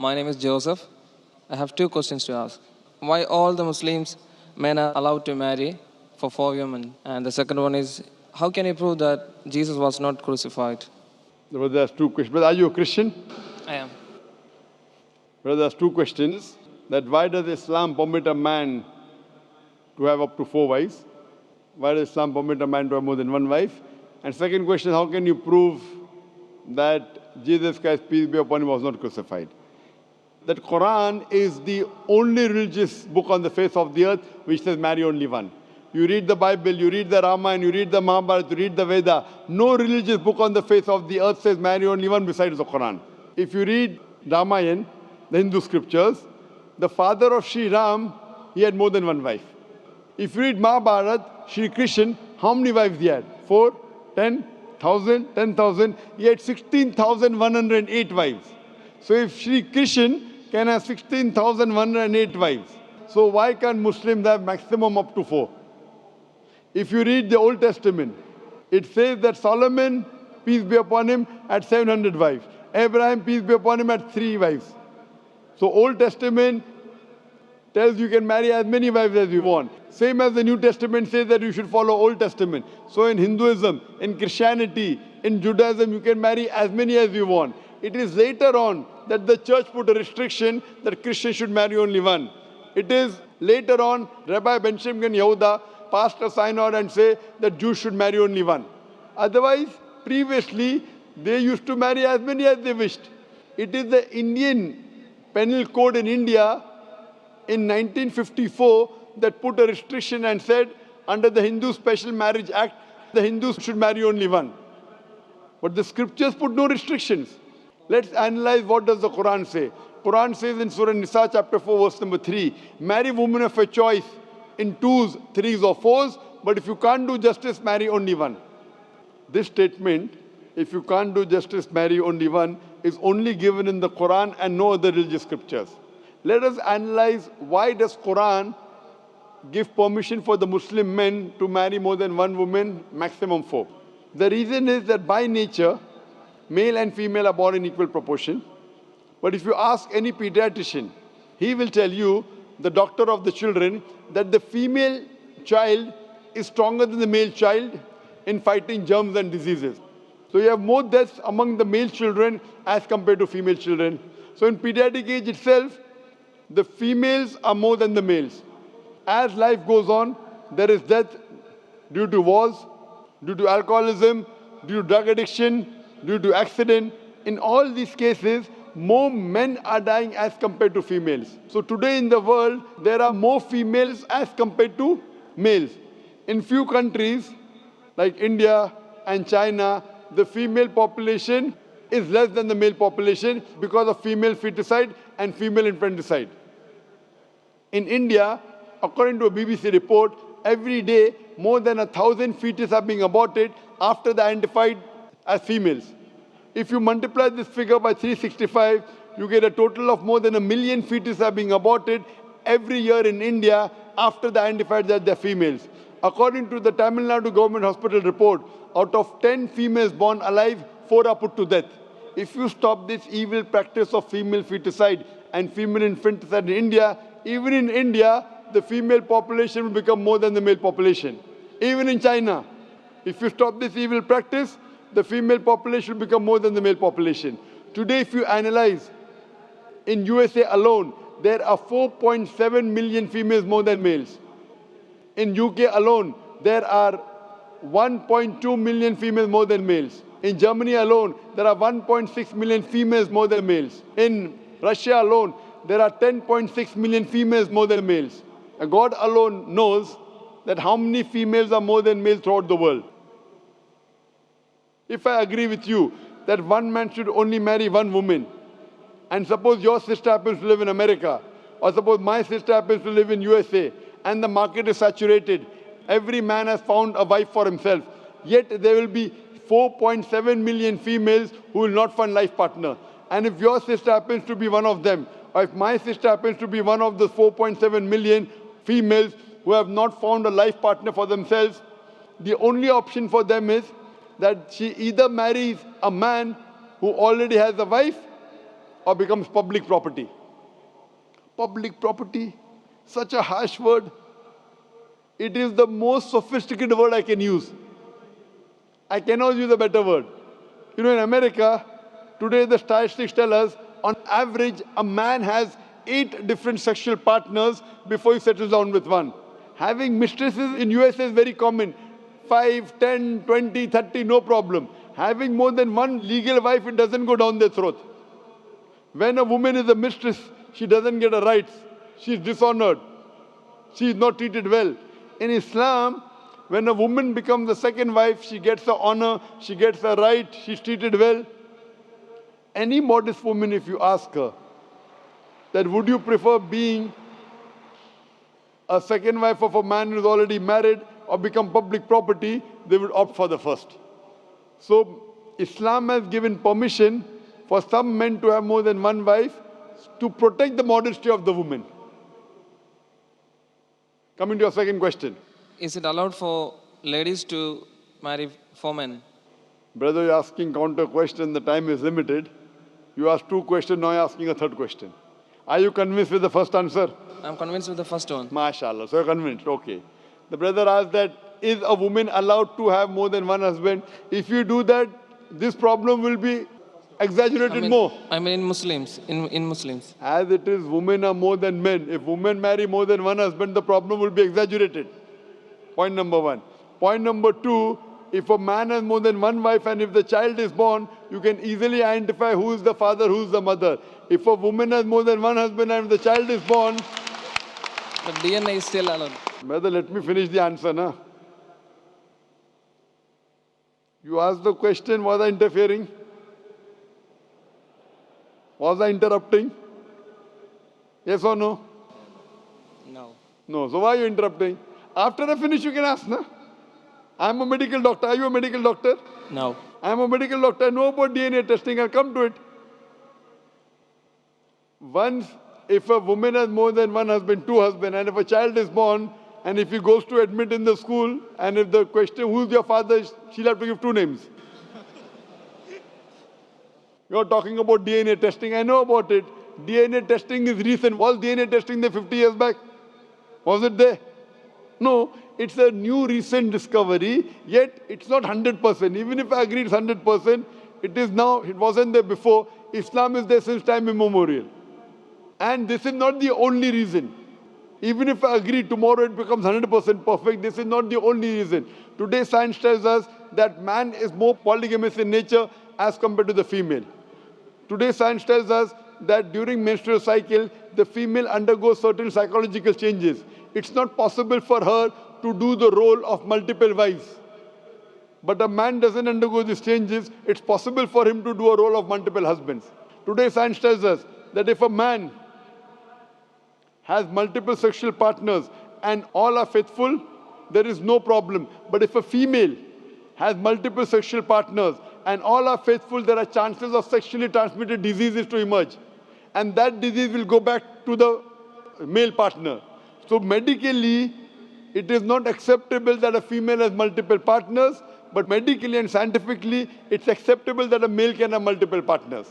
My name is Joseph. I have two questions to ask. Why all the Muslims men are allowed to marry for 4 women? And the second one is, how can you prove that Jesus was not crucified? Brother, there's two questions. Brother, are you a Christian? I am. Brother, there's two questions. That why does Islam permit a man to have up to 4 wives? Why does Islam permit a man to have more than one wife? And second question, how can you prove that Jesus Christ, peace be upon him, was not crucified? That Quran is the only religious book on the face of the earth which says marry only one. You read the Bible, you read the Ramayana, you read the Mahabharata, you read the Veda. No religious book on the face of the earth says marry only one besides the Quran. If you read Ramayana, the Hindu scriptures, the father of Sri Ram, he had more than one wife. If you read Mahabharata, Sri Krishna, how many wives he had? 4, 10, 1,000, 10,000. He had 16,108 wives. So if Sri Krishna can have 16,108 wives, so why can't Muslims have maximum up to 4? If you read the Old Testament, it says that Solomon, peace be upon him, had 700 wives. Abraham, peace be upon him, had 3 wives. So Old Testament tells you can marry as many wives as you want. Same as the New Testament says that you should follow Old Testament. So in Hinduism, in Christianity, in Judaism, you can marry as many as you want. It is later on that the church put a restriction that Christians should marry only one. It is later on Rabbi Benjamin Yehuda passed a synod and say that Jews should marry only one. Otherwise, previously, they used to marry as many as they wished. It is the Indian Penal Code in India in 1954 that put a restriction and said under the Hindu Special Marriage Act, the Hindus should marry only one. But the scriptures put no restrictions. Let's analyze what does the Quran say. Quran says in Surah Nisa chapter 4 verse number 3, marry women of your choice in 2s, 3s or 4s, but if you can't do justice, marry only one. This statement, if you can't do justice, marry only one, is only given in the Quran and no other religious scriptures. Let us analyze why does Quran give permission for the Muslim men to marry more than one woman, maximum 4. The reason is that by nature, male and female are born in equal proportion. But if you ask any pediatrician, he will tell you, the doctor of the children, that the female child is stronger than the male child in fighting germs and diseases. So you have more deaths among the male children as compared to female children. So in pediatric age itself, the females are more than the males. As life goes on, there is death due to wars, due to alcoholism, due to drug addiction, due to accident. In all these cases, more men are dying as compared to females. So today in the world, there are more females as compared to males. In few countries, like India and China, the female population is less than the male population because of female feticide and female infanticide. In India, according to a BBC report, every day more than 1,000 fetuses are being aborted after they are identified as females. If you multiply this figure by 365, you get a total of more than 1 million fetuses are being aborted every year in India after they are identified that they are females. According to the Tamil Nadu government hospital report, out of 10 females born alive, 4 are put to death. If you stop this evil practice of female feticide and female infanticide in India, even in India, the female population will become more than the male population. Even in China, if you stop this evil practice, the female population will become more than the male population. Today, if you analyze, in USA alone, there are 4.7 million females more than males. In UK alone, there are 1.2 million females more than males. In Germany alone, there are 1.6 million females more than males. In Russia alone, there are 10.6 million females more than males. And God alone knows that how many females are more than males throughout the world. If I agree with you that one man should only marry one woman, and suppose your sister happens to live in America, or suppose my sister happens to live in USA, and the market is saturated, every man has found a wife for himself, yet there will be 4.7 million females who will not find life partner. And if your sister happens to be one of them, or if my sister happens to be one of the 4.7 million females who have not found a life partner for themselves, the only option for them is that she either marries a man who already has a wife, or becomes public property? Public property, such a harsh word. It is the most sophisticated word I can use. I cannot use a better word. You know, in America, today the statistics tell us, on average, a man has 8 different sexual partners before he settles down with one. Having mistresses in USA is very common. 5, 10, 20, 30, no problem. Having more than one legal wife, it doesn't go down their throat. When a woman is a mistress, she doesn't get her rights. She is dishonored. She is not treated well. In Islam, when a woman becomes the second wife, she gets her honor, she gets her right, she's treated well. Any modest woman, if you ask her, that would you prefer being a second wife of a man who's already married or become public property, they would opt for the first. So Islam has given permission for some men to have more than one wife to protect the modesty of the woman. Coming to your second question. Is it allowed for ladies to marry 4 men? Brother, you're asking counter question, the time is limited. You asked 2 questions, now you're asking a 3rd question. Are you convinced with the first answer? I'm convinced with the first one. MashaAllah, so you're convinced, okay. The brother asked that, is a woman allowed to have more than one husband? If you do that, this problem will be exaggerated more. I mean in Muslims, in Muslims. As it is, women are more than men. If women marry more than one husband, the problem will be exaggerated. Point number 1. Point number 2, if a man has more than one wife and if the child is born, you can easily identify who is the father, who is the mother. If a woman has more than one husband and if the child is born... The DNA is still allowed. Brother, let me finish the answer, na? You asked the question, was I interfering? Was I interrupting? Yes or no? No. No. So why are you interrupting? After I finish, you can ask, na? I'm a medical doctor. Are you a medical doctor? No. I'm a medical doctor. I know about DNA testing. I'll come to it. Once, if a woman has more than one husband, 2 husbands, and if a child is born, and if he goes to admit in the school, and if the question, who's your father, she'll have to give 2 names. You're talking about DNA testing. I know about it. DNA testing is recent. Was DNA testing there 50 years back? Was it there? No. It's a new recent discovery, yet it's not 100%. Even if I agree it's 100%, it is now, it wasn't there before. Islam is there since time immemorial. And this is not the only reason. Even if I agree tomorrow it becomes 100% perfect, this is not the only reason. Today science tells us that man is more polygamous in nature as compared to the female. Today science tells us that during menstrual cycle, the female undergoes certain psychological changes. It's not possible for her to do the role of multiple wives. But a man doesn't undergo these changes, it's possible for him to do a role of multiple husbands. Today science tells us that if a man has multiple sexual partners and all are faithful, there is no problem. But if a female has multiple sexual partners and all are faithful, there are chances of sexually transmitted diseases to emerge. And that disease will go back to the male partner. So medically, it is not acceptable that a female has multiple partners, but medically and scientifically, it's acceptable that a male can have multiple partners.